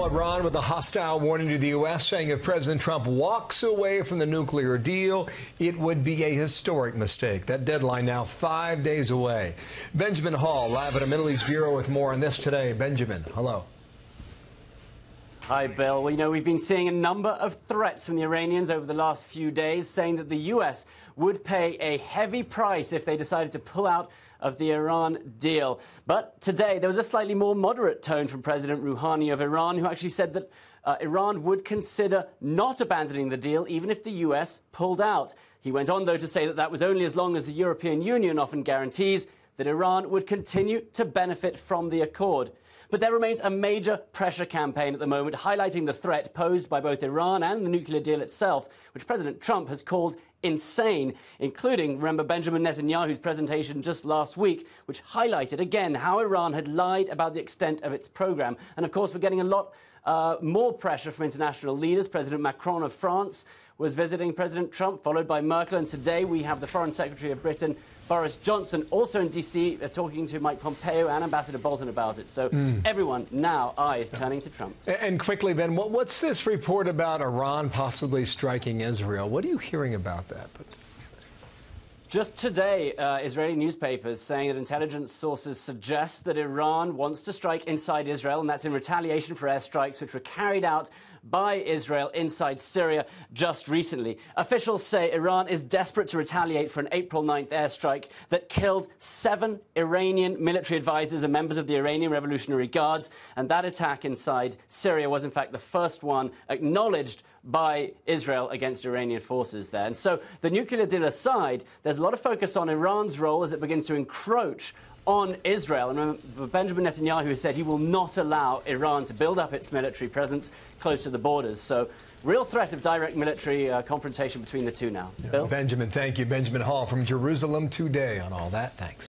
Iran with a hostile warning to the U.S., saying if President Trump walks away from the nuclear deal, it would be a historic mistake. That deadline now 5 days away. Benjamin Hall, live at a Middle East bureau with more on this today. Benjamin, hello. Hi, Bill. Well, we've been seeing a number of threats from the Iranians over the last few days, saying that the U.S. would pay a heavy price if they decided to pull out of the Iran deal. But today, there was a slightly more moderate tone from President Rouhani of Iran, who actually said that Iran would consider not abandoning the deal, even if the U.S. pulled out. He went on, though, to say that that was only as long as the European Union often guarantees that Iran would continue to benefit from the accord. But there remains a major pressure campaign at the moment, highlighting the threat posed by both Iran and the nuclear deal itself, which President Trump has called insane, including, remember, Benjamin Netanyahu's presentation just last week, which highlighted again how Iran had lied about the extent of its program. And of course, we're getting a lot more pressure from international leaders. President Macron of France was visiting President Trump, followed by Merkel. And today we have the Foreign Secretary of Britain, Boris Johnson, also in D.C., talking to Mike Pompeo and Ambassador Bolton about it. So everyone now eyes turning to Trump. And quickly, Ben, what's this report about Iran possibly striking Israel? What are you hearing about that? Just today, Israeli newspapers saying that intelligence sources suggest that Iran wants to strike inside Israel, and that's in retaliation for airstrikes which were carried out by Israel inside Syria just recently. Officials say Iran is desperate to retaliate for an April 9th airstrike that killed 7 Iranian military advisors and members of the Iranian Revolutionary Guards, and that attack inside Syria was in fact the first one acknowledged by Israel against Iranian forces there. And so, the nuclear deal aside, there's a lot of focus on Iran's role as it begins to encroach on Israel. And remember, Benjamin Netanyahu has said he will not allow Iran to build up its military presence close to the borders. So, real threat of direct military confrontation between the two now. Yeah. Bill? Benjamin, thank you. Benjamin Hall from Jerusalem today on all that. Thanks.